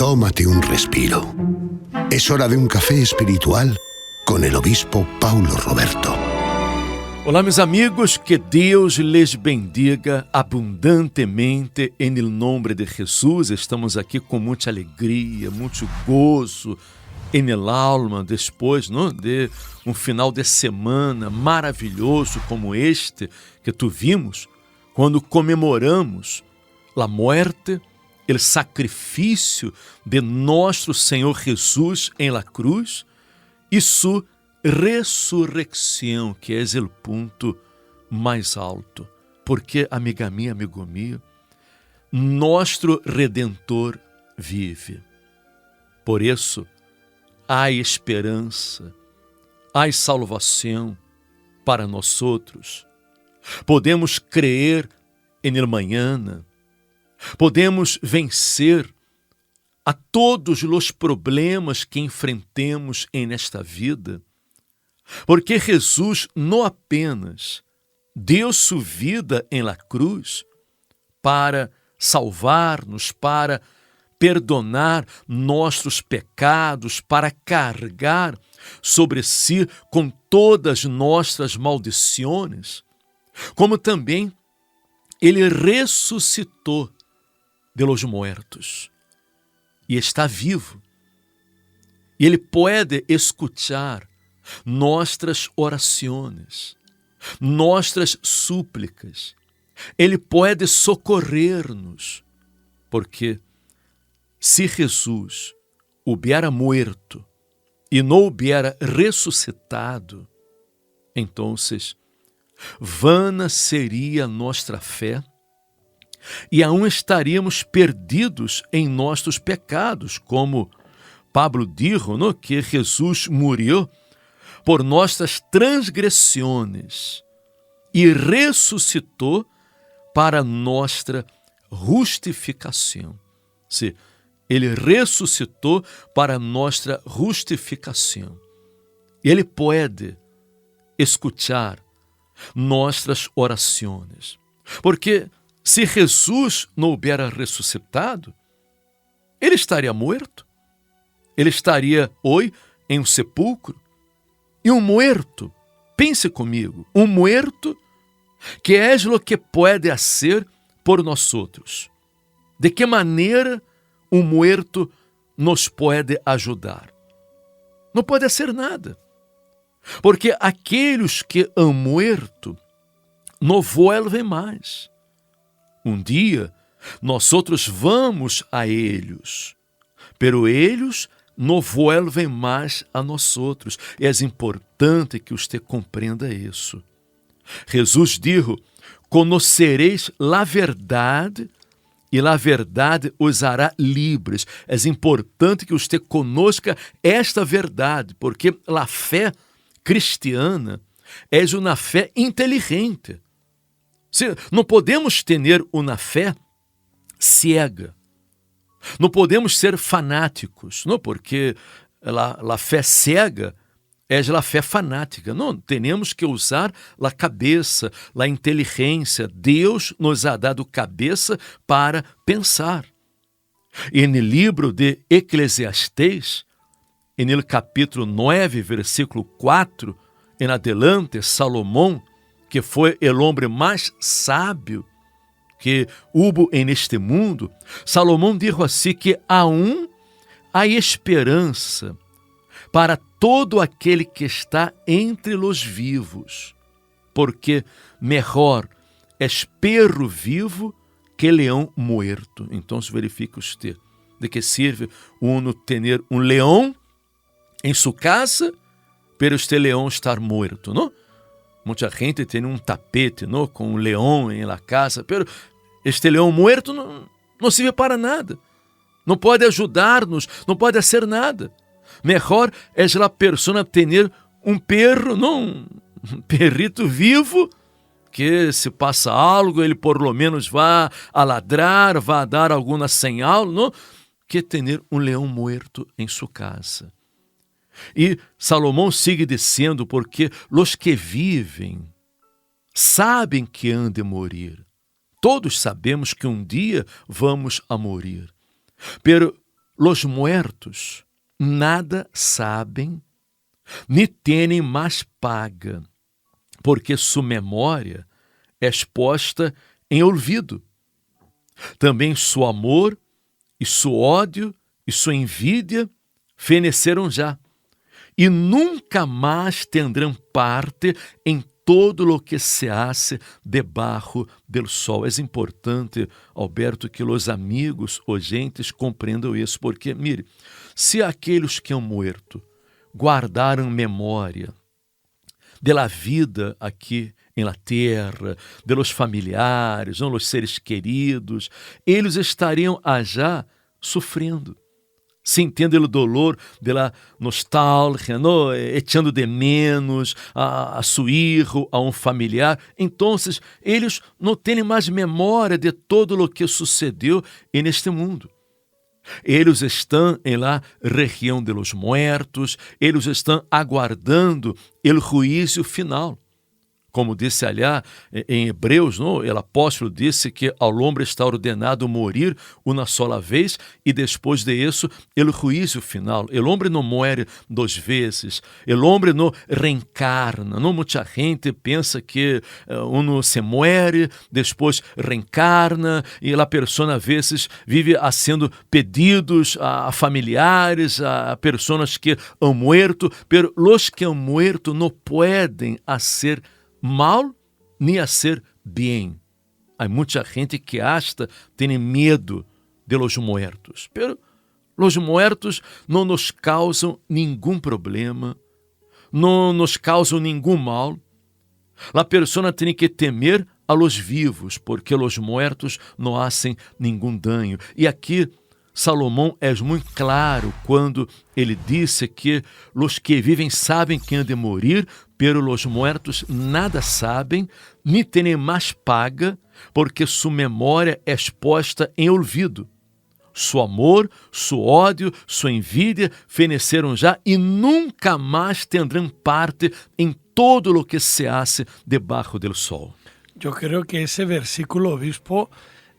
tómate un respiro. Es hora de un café espiritual con el obispo Paulo Roberto. Olá, meus amigos, que Deus les bendiga abundantemente em nome de Jesus. Estamos aqui com muita alegria, muito gozo em el alma, depois de um final de semana maravilhoso como este que tu vimos, quando comemoramos a morte, o sacrifício de nosso Senhor Jesus em la cruz e sua ressurreição, que é o ponto mais alto. Porque, amiga minha, amigo meu, nosso Redentor vive. Por isso, há esperança, há salvação para nós outros. Podemos crer em el mañana, podemos vencer a todos os problemas que enfrentemos nesta vida, porque Jesus não apenas deu sua vida em la cruz para salvar-nos, para perdonar nossos pecados, para carregar sobre si com todas nossas maldições, como também Ele ressuscitou de los muertos e está vivo. E Ele pode escutar nossas orações, nossas súplicas. Ele pode socorrer-nos, porque se Jesus hubiera muerto e não hubiera ressuscitado, então vana seria nossa fé e aún estaríamos perdidos em nossos pecados, como Pablo dijo, que Jesus murió por nossas transgressões e ressuscitou para nossa justificação. Sim, Ele ressuscitou para nossa justificação. E Ele pode escutar nossas orações. Porque se Jesus não houvera ressuscitado, Ele estaria morto. Ele estaria hoje em um sepulcro. E um muerto, pense comigo, um muerto, que é o que pode fazer por nós outros. De que maneira um muerto nos pode ajudar? Não pode ser nada. Porque aqueles que han muerto não volvem mais. Um dia, nós outros vamos a eles, pero eles não volvem mais a nós outros. É importante que você compreenda isso. Jesus disse: conhecereis a verdade e a verdade os hará livres. É importante que você conozca esta verdade, porque a fé cristiana é uma fé inteligente. Não podemos ter uma fé cega. Não podemos ser fanáticos, não, porque a fé cega é a fé fanática. Não, temos que usar a cabeça, a inteligência. Deus nos ha dado cabeça para pensar. E no livro de Eclesiastés, no capítulo 9, versículo 4, em adelante, Salomão, que foi o homem mais sábio que hubo neste mundo, Salomão disse assim que aún há esperança para todo aquele que está entre os vivos, porque melhor é perro vivo que leão muerto. Então, verifique você de que serve uno ter um leão em sua casa, pero este leão estar muerto, não? Muita gente tem um tapete, não, com um leão em la casa, pero este leão muerto não serve para nada. Não pode ajudar-nos, não pode fazer nada. Melhor é a pessoa ter um perro, não, um perrito vivo, que se passa algo, ele por lo menos vá a ladrar, vá a dar alguma señal, não, que ter um leão muerto em sua casa. E Salomão sigue dizendo, porque os que vivem sabem que hão de morir. Todos sabemos que um dia vamos a morir. Pero los muertos nada sabem, ni têm mais paga, porque sua memória é exposta em olvido. Também seu amor e seu ódio e sua envidia feneceram já, e nunca mais tendrão parte em todo lo que se hace debaixo del sol. É importante, Alberto, que os amigos ou gentes compreendam isso, porque, mire, se aqueles que han muerto guardaram memória de la vida aqui em la terra, de los familiares, de los seres queridos, eles estariam já sofrendo, sentindo o dolor da nostalgia, ¿no? Echando de menos a seu hijo, a um familiar. Então, eles não têm mais memória de todo o que sucedeu neste mundo. Eles estão em la região de los muertos, eles estão aguardando o juízo final. Como disse allá em Hebreus, não? O apóstolo disse que ao homem está ordenado morir uma sola vez e depois de isso, o juízo final. O homem não morre duas vezes, o homem não reencarna. Não? Muita gente pensa que uno se muere, depois reencarna e a pessoa às vezes vive sendo pedidos a familiares, a pessoas que han muerto, pero los que han muerto não podem ser mal nem a ser bem. Há muita gente que hasta tem medo de los muertos, pero los muertos não nos causam nenhum problema, não nos causam nenhum mal. A pessoa tem que temer a los vivos, porque los muertos não hacen nenhum dano. E aqui Salomão é muito claro quando ele disse que os que vivem sabem que han de morir, pero los muertos nada sabem, ni têm mais paga, porque sua memória é exposta em olvido. Seu amor, seu ódio, sua envidia feneceram já e nunca mais tendrão parte em todo o que se hace debaixo del sol. Yo creo que ese versículo, obispo,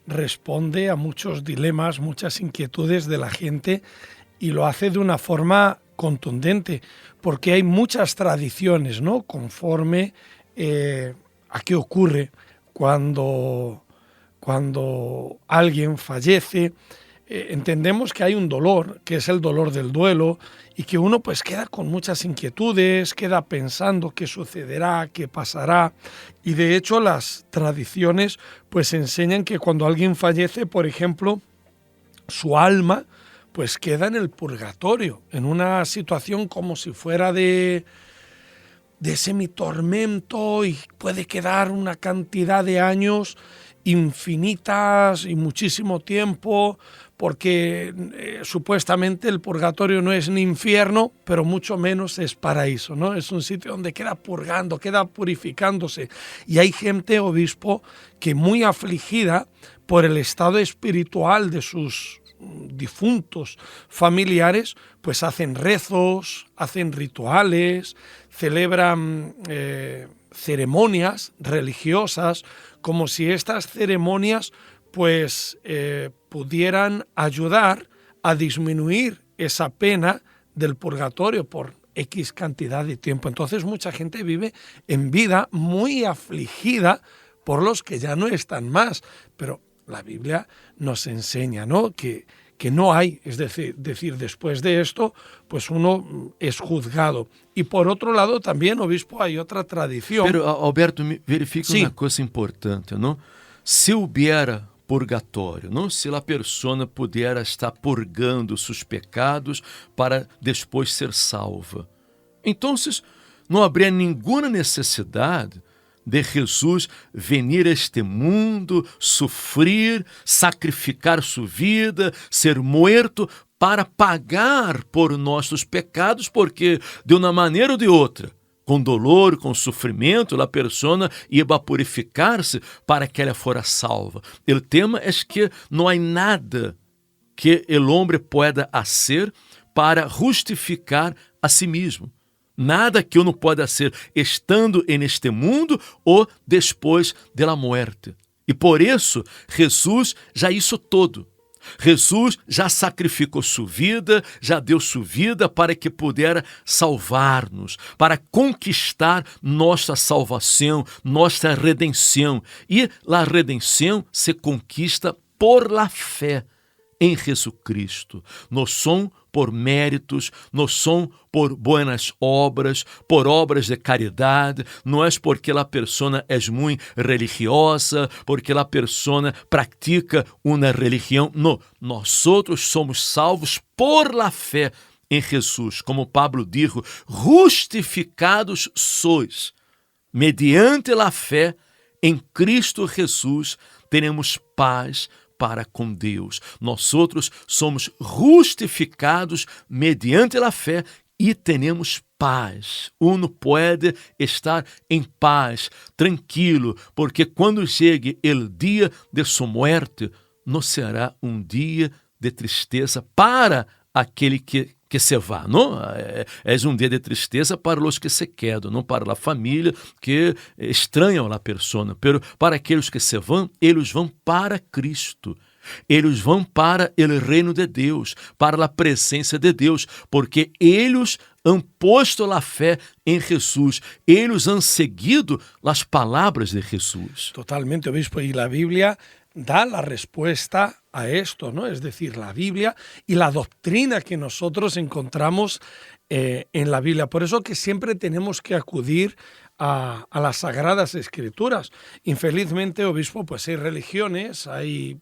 responde a muchos dilemas, muchas inquietudes de la gente y lo hace de una forma contundente, porque hay muchas tradiciones, ¿no? Conforme a qué ocurre cuando alguien fallece. Entendemos que hay un dolor, que es el dolor del duelo, y que uno pues queda con muchas inquietudes, queda pensando qué sucederá, qué pasará, y de hecho las tradiciones pues enseñan que cuando alguien fallece, por ejemplo, su alma pues queda en el purgatorio, en una situación como si fuera de semitormento, y puede quedar una cantidad de años infinitas y muchísimo tiempo, porque supuestamente el purgatorio no es ni infierno, pero mucho menos es paraíso, ¿no? Es un sitio donde queda purgando, queda purificándose. Y hay gente, obispo, que muy afligida por el estado espiritual de sus difuntos familiares, pues hacen rezos, hacen rituales, celebran ceremonias religiosas, como si estas ceremonias pues pudieran ayudar a disminuir esa pena del purgatorio por X cantidad de tiempo. Entonces mucha gente vive en vida muy afligida por los que ya no están más, pero la Biblia nos enseña, ¿no?, que no hay, es decir, después de esto, pues uno es juzgado. Y por otro lado también, obispo, hay otra tradición. Pero, Alberto, verifica Sim. uma coisa importante, não? Se hubiera purgatório, não? Se a pessoa pudera estar purgando seus pecados para depois ser salva, então não haveria nenhuma necessidade de Jesus venir a este mundo, sofrer, sacrificar sua vida, ser morto para pagar por nossos pecados, porque de uma maneira ou de outra, com dolor, com sofrimento, a pessoa ia purificar-se para que ela fora salva. O tema é que não há nada que o homem pueda fazer para justificar a si mesmo. Nada que uno pueda hacer estando neste mundo ou depois da morte. E por isso, Jesus já hizo todo. Jesus já sacrificou sua vida, já deu sua vida para que pudera salvar-nos, para conquistar nossa salvação, nossa redenção. E a redenção se conquista por la fé em Jesucristo. Não são por méritos, não são por buenas obras, por obras de caridade, não é porque a pessoa é muito religiosa, porque a pessoa pratica uma religião. Não, nós outros somos salvos por la fé em Jesus. Como Pablo dijo, justificados sois, mediante la fé em Cristo Jesus, teremos paz para com Deus. Nós outros somos justificados mediante a fé e temos paz. Uno pode estar em paz, tranquilo, porque quando chegue o dia de sua morte, não será um dia de tristeza para aquele que se va, não? É um dia de tristeza para os que se quedam, não para a família que estranham a pessoa, pero para aqueles que se vão, eles vão para Cristo. Eles vão para o reino de Deus, para a presença de Deus, porque eles han posto a fé em Jesus, eles han seguido as palavras de Jesus. Totalmente, obispo, y la Biblia da la respuesta a esto, ¿no? Es decir, la Biblia y la doctrina que nosotros encontramos en la Biblia. Por eso que siempre tenemos que acudir a las Sagradas Escrituras. Infelizmente, obispo, pues hay religiones, hay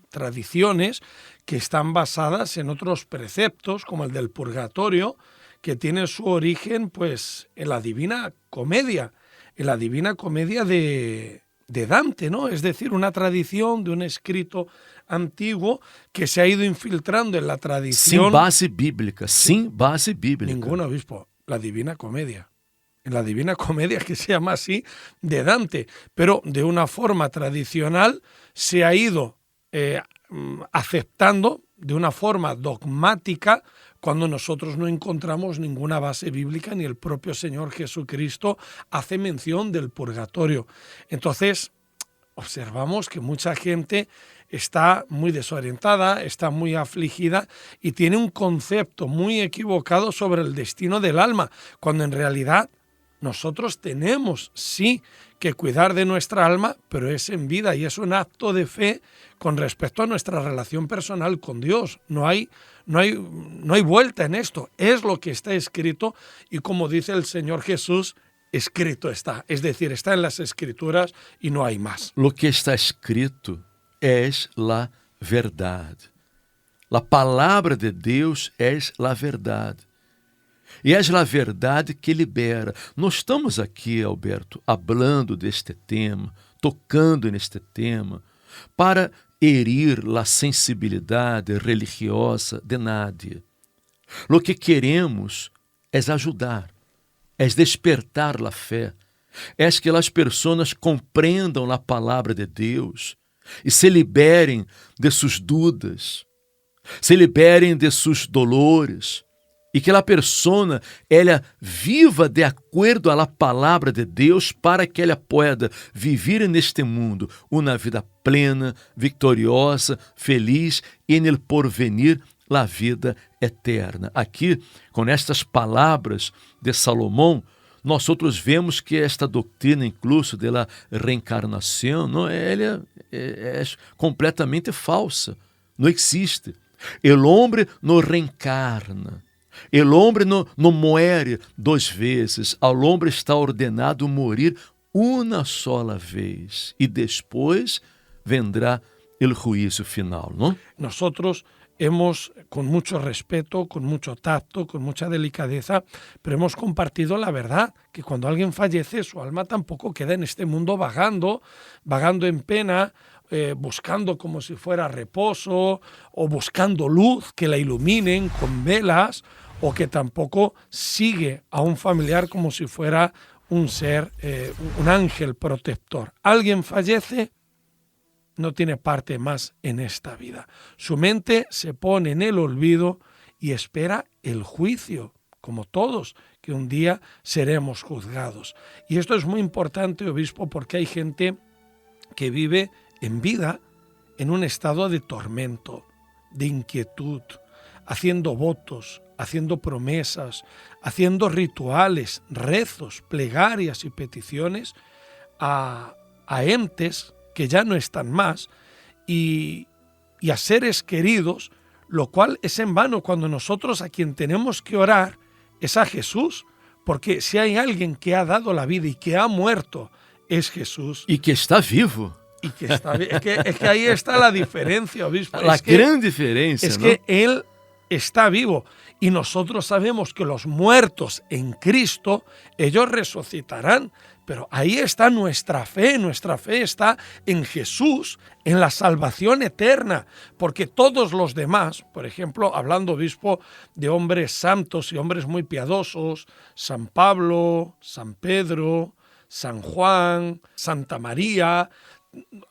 tradiciones que están basadas en otros preceptos, como el del purgatorio, que tiene su origen pues en la Divina Comedia de Dante, ¿no? Es decir, una tradición de un escrito antiguo que se ha ido infiltrando en la tradición. Sin base bíblica, sin base bíblica. Ningún obispo, la Divina Comedia. En la Divina Comedia, que se llama así, de Dante, pero de una forma tradicional se ha ido aceptando de una forma dogmática cuando nosotros no encontramos ninguna base bíblica, ni el propio Señor Jesucristo hace mención del purgatorio. Entonces, observamos que mucha gente está muy desorientada, está muy afligida y tiene un concepto muy equivocado sobre el destino del alma, cuando en realidad nosotros tenemos, sí, que cuidar de nuestra alma, pero es en vida y es un acto de fe con respecto a nuestra relación personal con Dios. No hay vuelta en esto. Es lo que está escrito y, como dice el Señor Jesús, escrito está. Es decir, está en las Escrituras y no hay más. Lo que está escrito es la verdad. La palabra de Deus es la verdad. E é a verdade que libera. Nós estamos aqui, Alberto, falando deste tema, tocando neste tema, para herir a sensibilidade religiosa de nadie. Lo que queremos é ajudar, é despertar a fé, é que as pessoas compreendam a palavra de Deus e se liberem de suas dúvidas, se liberem de seus dolores, e que a pessoa ela viva de acordo à palavra de Deus para que ela possa viver neste mundo uma vida plena, vitoriosa, feliz e no porvenir a vida eterna. Aqui, com estas palavras de Salomão, nós outros vemos que esta doutrina, incluso da reencarnação, não, ela é completamente falsa. Não existe. O homem não reencarna. El hombre não muere 2 vezes, ao homem está ordenado morir uma sola vez e depois vendrá el juízo final, ¿no? Nosotros hemos, con mucho respeto, con mucho tacto, con mucha delicadeza, pero hemos compartido la verdad, que cuando alguien fallece, su alma tampoco queda en este mundo vagando en pena, buscando como si fuera reposo o buscando luz que la iluminen con velas, o que tampoco sigue a un familiar como si fuera un ser, un ángel protector. Alguien fallece, no tiene parte más en esta vida. Su mente se pone en el olvido y espera el juicio, como todos, que un día seremos juzgados. Y esto es muy importante, obispo, porque hay gente que vive en vida en un estado de tormento, de inquietud, haciendo votos, haciendo promesas, haciendo rituales, rezos, plegarias y peticiones a entes que ya no están más y a seres queridos, lo cual es en vano cuando nosotros a quien tenemos que orar es a Jesús, porque si hay alguien que ha dado la vida y que ha muerto, es Jesús. E que está vivo. Y que está, es que ahí está la diferencia, obispo. La gran diferencia, es ¿no? que Él está vivo y nosotros sabemos que los muertos en Cristo, ellos resucitarán. Pero ahí está nuestra fe está en Jesús, en la salvación eterna, porque todos los demás, por ejemplo, hablando, obispo, de hombres santos y hombres muy piadosos, San Pablo, San Pedro, San Juan, Santa María,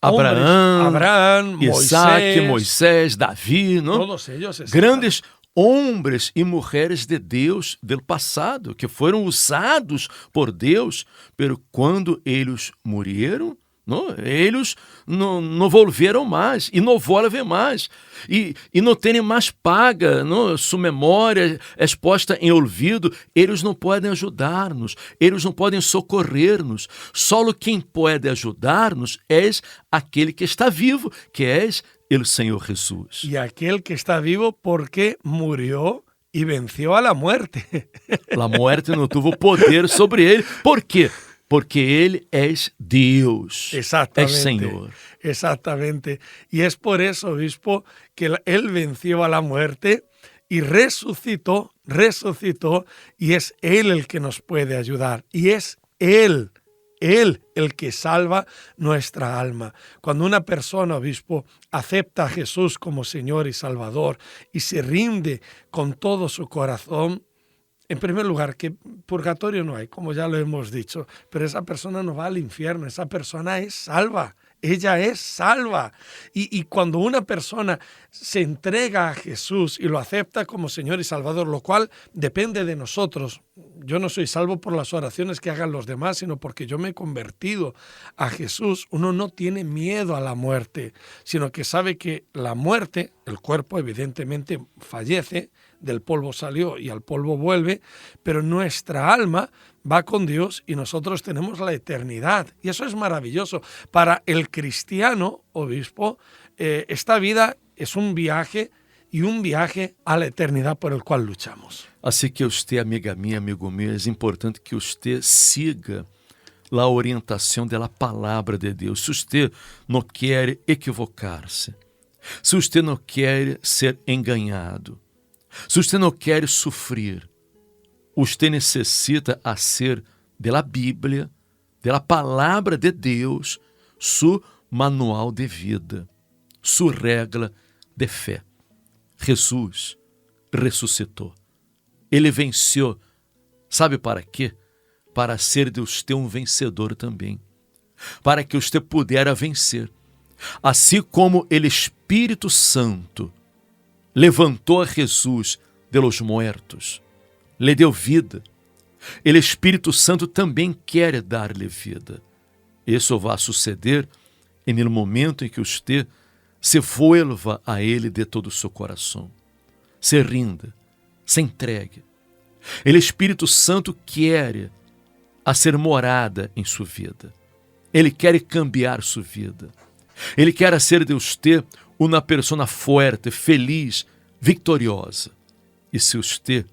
Abraham, Isaac, Moisés, Davi, ¿no? Todos ellos grandes homens e mulheres de Deus do passado, que foram usados por Deus, pero quando eles morreram, não, eles não volveram mais, e não volvem mais, e não têm mais paga, não, sua memória é exposta em olvido, eles não podem ajudar-nos, eles não podem socorrer-nos, só quem pode ajudar-nos é aquele que está vivo, que é el Señor Jesús. Y aquel que está vivo porque murió y venció a la muerte. La muerte no tuvo poder sobre él. ¿Por qué? Porque él es Dios. Exactamente. Es Señor. Exactamente. Y es por eso, obispo, que él venció a la muerte y resucitó, y es Él el que nos puede ayudar. Y es Él el que salva nuestra alma. Cuando una persona, obispo, acepta a Jesús como Señor y Salvador y se rinde con todo su corazón, en primer lugar, que purgatorio no hay, como ya lo hemos dicho, pero esa persona no va al infierno, esa persona es salva. Ella es salva. Y cuando una persona se entrega a Jesús y lo acepta como Señor y Salvador, lo cual depende de nosotros. Yo no soy salvo por las oraciones que hagan los demás, sino porque yo me he convertido a Jesús. Uno no tiene miedo a la muerte, sino que sabe que la muerte, el cuerpo evidentemente fallece, del polvo salió y al polvo vuelve, pero nuestra alma va con Dios y nosotros tenemos la eternidad. Y eso es maravilloso. Para el cristiano, obispo, esta vida es un viaje y un viaje a la eternidad por el cual luchamos. Assim que usted, amiga minha, amigo meu, é importante que usted siga a orientação da palavra de Deus. Se usted não quer equivocar-se, se usted não quer ser enganado, se usted não quer sofrer, usted necessita hacer de la Bíblia, de la palavra de Deus, su manual de vida, su regla de fé. Jesus ressuscitou. Ele venceu. Sabe para quê? Para ser de usted um vencedor também. Para que usted pudera vencer. Assim como o Espírito Santo levantou a Jesus de los muertos, lhe deu vida, o Espírito Santo também quer dar-lhe vida. Isso vai suceder no momento em que você se vuelva a Ele de todo o seu coração. Se rinda, se entregue. O Espírito Santo quer ser morada em sua vida. Ele quer cambiar sua vida. Ele quer ser de você uma pessoa forte, feliz, vitoriosa. E se você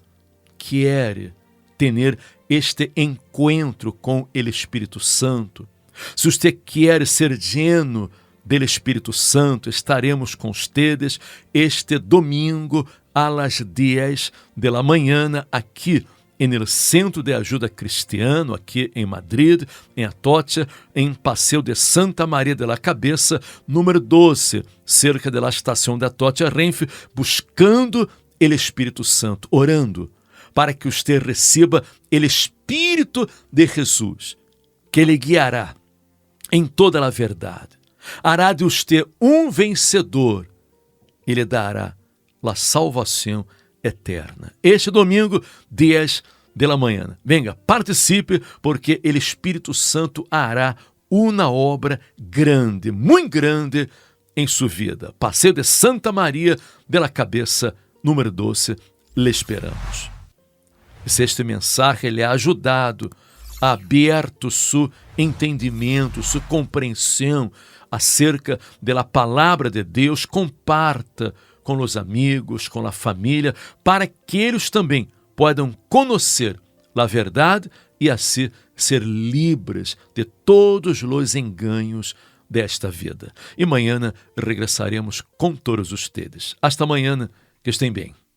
quer ter este encontro com o Espírito Santo, se você quer ser lleno do Espírito Santo, estaremos com ustedes este domingo às 10 da manhã aqui no Centro de Ajuda Cristiano, aqui em Madrid, em Atocha, em Passeio de Santa Maria de la Cabeça, número 12, cerca da estação de Atocha Renfe, buscando o Espírito Santo, orando para que você receba o Espírito de Jesus, que lhe guiará em toda a verdade, hará de você um vencedor e lhe dará a salvação eterna. Este domingo, 10 da manhã. Venga, participe, porque o Espírito Santo hará uma obra grande, muito grande, em sua vida. Passeio de Santa Maria de la Cabeça, número 12, lhe esperamos. E se este mensagem lhe ha ajudado, ha aberto seu entendimento, sua compreensão acerca da palavra de Deus, comparta com os amigos, com a família, para que eles também possam conhecer a verdade e assim ser livres de todos os enganos desta vida. E amanhã regressaremos com todos ustedes. Hasta amanhã, que estejam bem.